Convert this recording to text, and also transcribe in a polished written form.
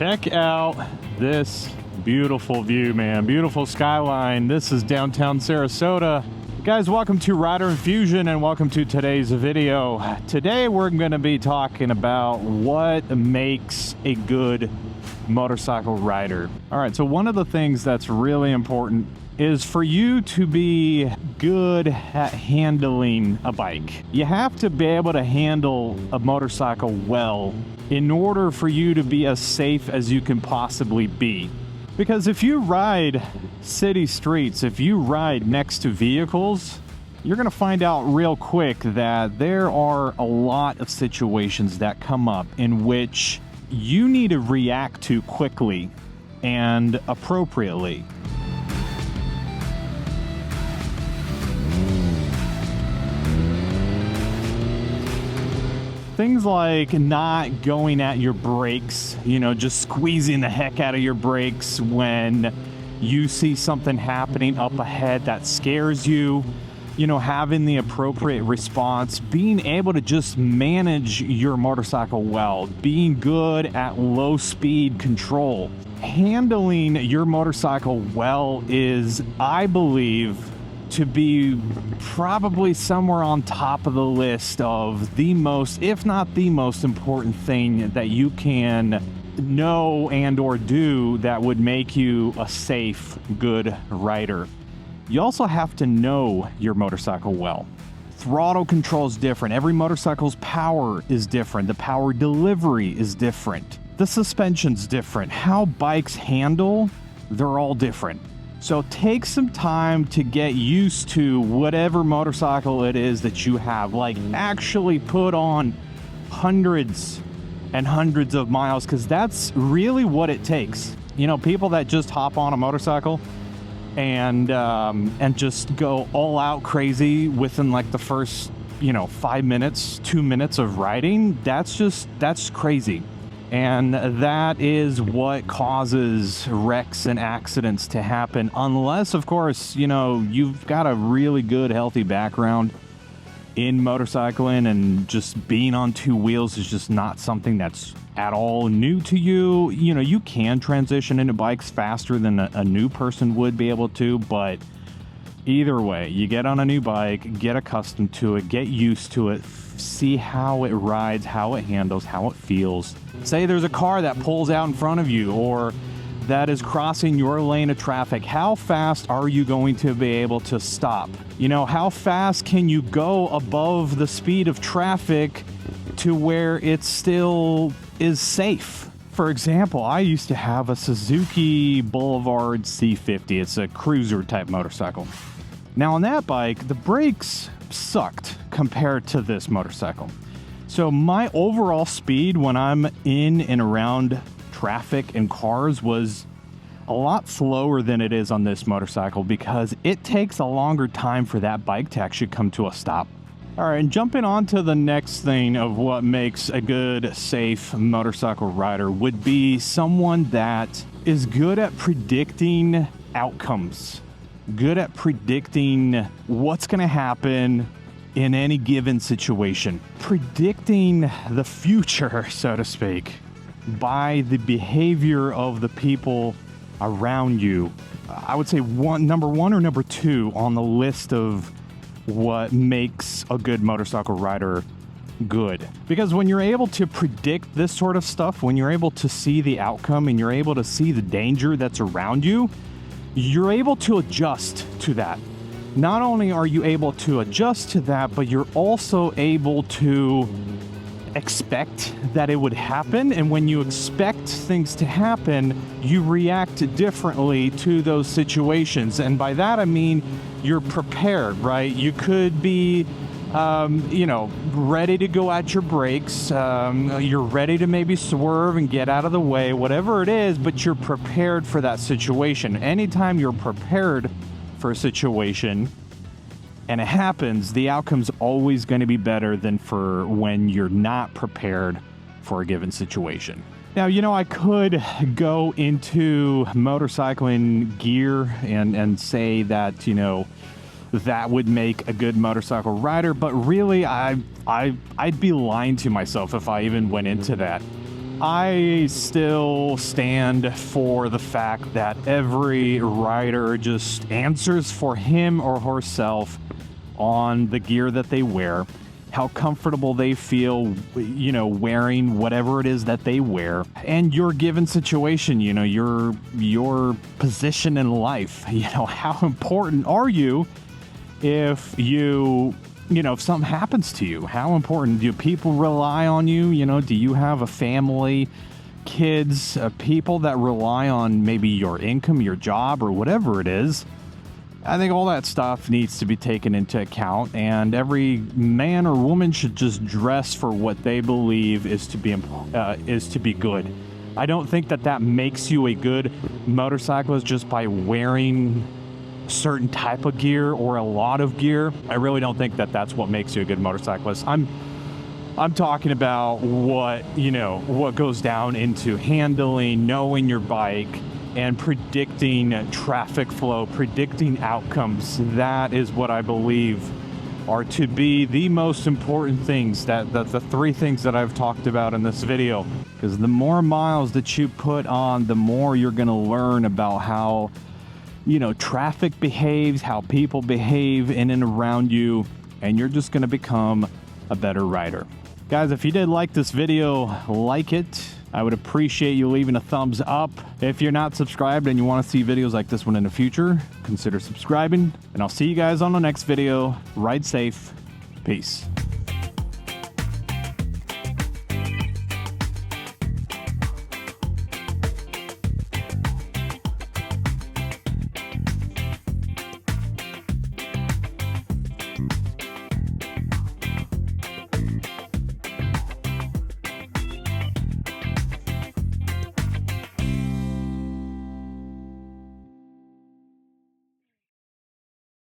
Check out this beautiful view, man. Beautiful skyline. This is downtown Sarasota. Guys, welcome to Rider Infusion and welcome to today's video. Today we're going to be talking about what makes a good motorcycle rider. All right, so one of the things that's really important is for you to be good at handling a bike. You have to be able to handle a motorcycle well in order for you to be as safe as you can possibly be. Because if you ride city streets, if you ride next to vehicles, you're going to find out real quick that there are a lot of situations that come up in which you need to react to quickly and appropriately. Things like not going at your brakes, just squeezing the heck out of your brakes when you see something happening up ahead that scares you, having the appropriate response, being able to just manage your motorcycle well, being good at low speed control. Handling your motorcycle well is, I believe, to be probably somewhere on top of the list of the most, if not the most important thing that you can know and or do that would make you a safe, good rider. You also have to know your motorcycle well. Throttle control is different. Every motorcycle's power is different. The power delivery is different. The suspension's different. How bikes handle, they're all different. So take some time to get used to whatever motorcycle it is that you have. Like, actually put on hundreds and hundreds of miles, because that's really what it takes. People that just hop on a motorcycle and just go all out crazy within like the first 5 minutes, 2 minutes of riding, that's crazy. And that is what causes wrecks and accidents to happen, unless, of course, you've got a really good, healthy background in motorcycling, and just being on two wheels is just not something that's at all new to you. You can transition into bikes faster than a new person would be able to, but either way, you get on a new bike, get accustomed to it, get used to it, see how it rides, how it handles, how it feels. Say there's a car that pulls out in front of you or that is crossing your lane of traffic. How fast are you going to be able to stop? How fast can you go above the speed of traffic to where it still is safe? For example, I used to have a Suzuki Boulevard C50. It's a cruiser type motorcycle. Now on that bike, the brakes sucked compared to this motorcycle. So my overall speed when I'm in and around traffic and cars was a lot slower than it is on this motorcycle, because it takes a longer time for that bike to actually come to a stop. All right, and jumping on to the next thing of what makes a good, safe motorcycle rider would be someone that is good at predicting outcomes, good at predicting what's going to happen in any given situation, predicting the future, so to speak, by the behavior of the people around you. I would say number one or number two on the list of what makes a good motorcycle rider good. Because when you're able to predict this sort of stuff, when you're able to see the outcome and you're able to see the danger that's around you, you're able to adjust to that. Not only are you able to adjust to that, but you're also able to expect that it would happen. And when you expect things to happen, you react differently to those situations. And by that, I mean, you're prepared, right? You could be, ready to go at your brakes. You're ready to maybe swerve and get out of the way, whatever it is, but you're prepared for that situation. Anytime you're prepared for a situation and it happens, the outcome's always going to be better than for when you're not prepared for a given situation. Now, I could go into motorcycling gear and say that, that would make a good motorcycle rider, but really I'd be lying to myself if I even went into that. I still stand for the fact that every rider just answers for him or herself on the gear that they wear, how comfortable they feel, wearing whatever it is that they wear, and your given situation, your position in life. How important are you if if something happens to you? How important do people rely on you? Do you have a family, kids, people that rely on maybe your income, your job, or whatever it is? I think all that stuff needs to be taken into account, and every man or woman should just dress for what they believe is to be good. I don't think that makes you a good motorcyclist just by wearing certain type of gear or a lot of gear. I really don't think that that's what makes you a good motorcyclist. I'm talking about what goes down into handling, knowing your bike, and predicting traffic flow, predicting outcomes. That is what I believe are to be the most important things, that the three things that I've talked about in this video. Because the more miles that you put on, the more you're going to learn about how traffic behaves, how people behave in and around you, and you're just going to become a better rider. Guys, if you did like this video, like it. I would appreciate you leaving a thumbs up. If you're not subscribed and you want to see videos like this one in the future, consider subscribing, and I'll see you guys on the next video. Ride safe. Peace.